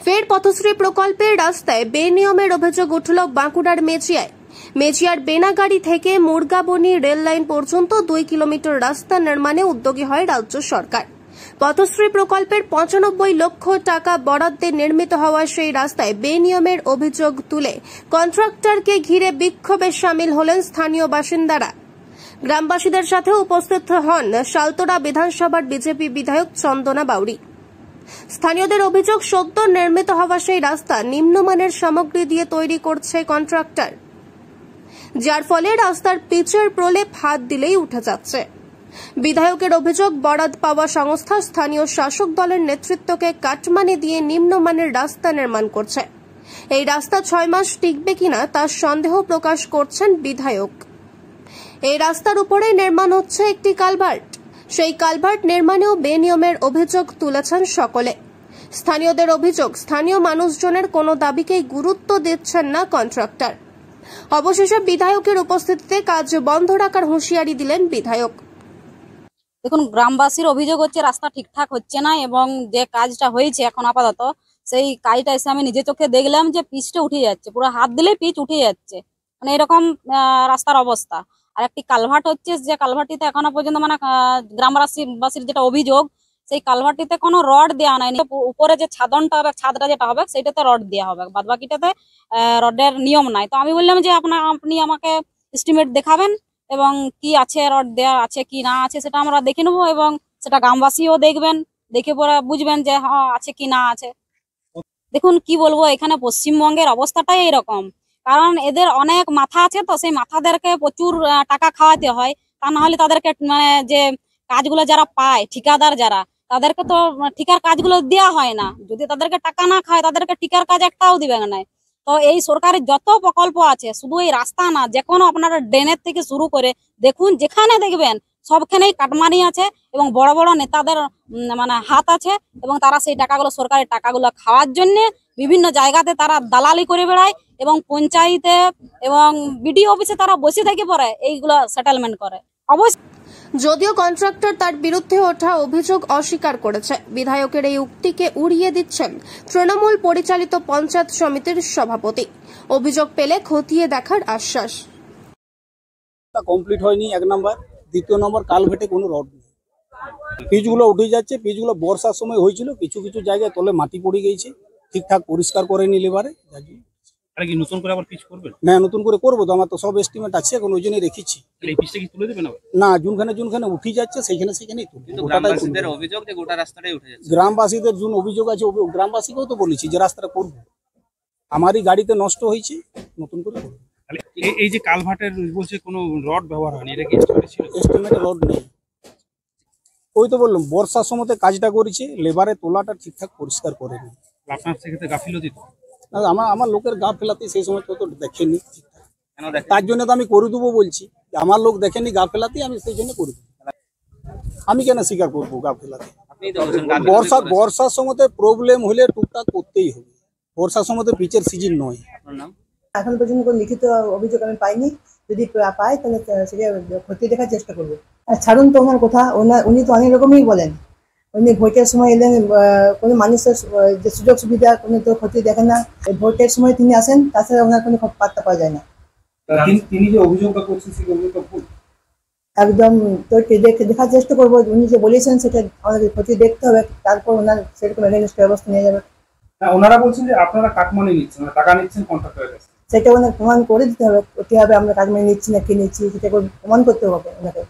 ফের পথশ্রী প্রকল্পের রাস্তায় বেনিয়মের অভিযোগ উঠল বাঁকুড়ার মেচিয়ায়। মেচিয়ার বেনাগাড়ি থেকে মুরগাবনি রেল লাইন পর্যন্ত 2 কিলোমিটার রাস্তা নির্মাণে উদ্যোগী হয় রাজ্য সরকার। পথশ্রী প্রকল্পের 95 লক্ষ টাকা বরাদ্দে নির্মিত হওয়া সেই রাস্তায় বেনিয়মের অভিযোগ তুলে কন্ট্রাক্টরকে ঘিরে বিক্ষোভে সামিল হলেন স্থানীয় বাসিন্দারা। গ্রামবাসীদের সাথে উপস্থিত হন শালতোড়া বিধানসভার বিজেপি বিধায়ক চন্দনা বাউরি। স্থানীয়দের অভিযোগ, সদ্য নির্মিত হওয়া সেই রাস্তা নিম্নমানের সামগ্রী দিয়ে তৈরি করছে কন্ট্রাক্টর, যার ফলে রাস্তার পিচের প্রলেপ হাত দিলেই উঠে যাচ্ছে। বিধায়কের অভিযোগ, বরাদ পাওয়া সংস্থা স্থানীয় শাসক দলের নেতৃত্বকে কাটমানি দিয়ে নিম্নমানের রাস্তা নির্মাণ করছে। এই রাস্তা 6 মাস টিকবে কিনা তার সন্দেহ প্রকাশ করছেন বিধায়ক। এই রাস্তার উপরে নির্মাণ হচ্ছে একটি কালভার্ট। সেই কালভার্ট নির্মাণেও বেনিয়মের অভিযোগ তুলেছেন সকলে। স্থানীয়দের অভিযোগ, স্থানীয় মানুষজনের কোনো দাবিকেই গুরুত্ব দিচ্ছেন না কন্ট্রাক্টর। অবশেষে বিধায়কের উপস্থিতিতে কাজ বন্ধ রাখার হুঁশিয়ারি দিলেন বিধায়ক। দেখুন, গ্রামবাসীর অভিযোগ হচ্ছে রাস্তা ঠিকঠাক হচ্ছে না, এবং যে কাজটা হয়েছে এখন আপাতত সেই কাজটা এসে আমি নিজে চোখে দেখলাম যে পিচটা উঠে যাচ্ছে, পুরো হাত দিলেই পিচ উঠে যাচ্ছে, মানে এরকম রাস্তার অবস্থা। আর একটি কালভার্ট হচ্ছে, যে কালভার্টটিতে এখনো পর্যন্ত মানে গ্রামবাসীর যেটা অভিযোগ, সেই কালভার্টটিতে কোনো রড দেওয়া নাই। উপরে যে ছাদনটা হবে, ছাদটা যেটা হবে, সেইটাতে রড দেওয়া হবে, বাদ বাকিটাতে রডের নিয়ম নাই। তো আমি বললাম যে আপনি আমাকে এস্টিমেট দেখাবেন, এবং কি আছে, রড দেওয়া আছে কি না আছে সেটা আমরা দেখে নেবো, এবং সেটা গ্রামবাসীও দেখবেন, দেখে পরে বুঝবেন যে হ্যাঁ আছে কি না আছে। দেখুন কি বলবো, এখানে পশ্চিমবঙ্গের অবস্থাটাই এরকম, কারণ এদের অনেক মাথা আছে, তো সেই মাথাদেরকে প্রচুর টাকা খাওয়াতে হয়। তা না হলে তাদেরকে মানে যে কাজগুলো যারা পায়, ঠিকাদার যারা, তাদেরকে তো ঠিকার কাজগুলো দেওয়া হয় না। যদি তাদেরকে টাকা না খায়, তাদেরকে ঠিকার কাজ একটাও দিবে না। তো এই সরকারের যত প্রকল্প আছে, শুধু এই রাস্তা না, যে কোনো আপনারা ড্রেনের থেকে শুরু করে দেখুন, যেখানে দেখবেন সবখানেই কাটমানি আছে, এবং বড় বড় নেতাদের মানে হাত আছে, এবং তারা সেই টাকাগুলো, সরকারের টাকাগুলো খাওয়ার জন্য বিভিন্ন জায়গাতে তারা দালালি করে বেড়ায়, এবং পঞ্চায়েতে এবং বিডিও অফিসে তারা বসে থেকে পরে এইগুলো সেটেলমেন্ট করে। অবশ্যই যদিও কন্ট্রাক্টর তার বিরুদ্ধে ওঠা অভিযোগ অস্বীকার করেছে। বিধায়কের এই উক্তিকে উড়িয়ে দিচ্ছেন তৃণমূল পরিচালিত পঞ্চায়েত সমিতির সভাপতি। অভিযোগ পেলে খতিয়ে দেখার আশ্বাস। কমপ্লিট হয়নি, 1 নম্বর। 2 নম্বর, কালভেটে কোনো রড নেই, পিচগুলো উঠে যাচ্ছে। পিচগুলো বর্ষার সময় হয়েছিল, কিছু কিছু জায়গায় তলে মাটি পড়ে গেছে, ঠিকঠাক পরিষ্কার করেনি লেবারে। কি নতুন করে আবার পিচ করবেন? না, নতুন করে করবো তো, আমার তো সব এস্টিমেট আছে, এখন ওই জন্যই রেখেছি। এই পিচটা কি তুলে দেবেন আবার? না, যোনখানে উঠে যাচ্ছে সেখানেই তুলবো। গ্রামবাসীদের অভিযোগ যে গোটা রাস্তাটাই উঠে যাচ্ছে। গ্রামবাসীদের যোন অভিযোগ আছে, গ্রামবাসীকেও তো বলেছি যে রাস্তাটা করবো। আমারই গাড়িতে নষ্ট হয়েছে, নতুন করে করবো। এই যে কালভার্টের বলছে কোনো রড ব্যবহার হয়নি, এটা কি এস্টিমেট ছিল? এস্টিমেটে রড নেই। ওই তো বললাম, বর্ষার সময়তে কাজটা করেছে, লেবারে তোলাটা ঠিকঠাক পরিষ্কার করেনি। আপনার সেক্ষেত্রে গাফিলতি তো? আমার লোকের গা ফেলাতে সেই সময় তো দেখেনি, তার জন্য তো আমি করে দেবো বলছি। আমার লোক দেখেনি গা ফেলাতে, আমি সেই জন্য করে দেবো। আমি কেন স্বীকার করবো গা ফেলাতে? বর্ষার সময়তে প্রবলেম হলে টুকটাক করতেই হবে। বর্ষার সময়তে পিচের সিজন নয়। এখন পর্যন্ত কোনো লিখিত অভিযোগ আমি পাইনি। যদি পাই তাহলে সেটা খতিয়ে দেখার চেষ্টা করবো। আর ছাড়ুন তো ওনার কথা, উনি তো অনেক রকমই বলেন। উনি ভোটের সময় এলেন, কোনো মানুষের যে সুযোগ সুবিধা কোনো তো খতিয়ে দেখেন না। ভোটের সময় তিনি আসেন, তাছাড়া ওনার কোনো পাত্তা পাওয়া যায় না। তিনি যে অভিযোগটা করছেন সেই অভিযোগটা ভুল একদম। তো দেখার চেষ্টা করবো, উনি যে বলেছেন সেটা আমাদের খতিয়ে দেখতে হবে, তারপর ওনার সেরকম এগেইনস্ট ব্যবস্থা নিয়ে যাবে। ওনারা বলছেন যে আপনারা কাটমানি নিচ্ছেন, টাকা নিচ্ছেন কন্ট্রাক্টরের কাছে। সেটা ওনার প্রমাণ করে দিতে হবে, আমরা কাটমানি নিচ্ছি না কি নিচ্ছি, সেটা প্রমাণ করতে হবে ওনাকে।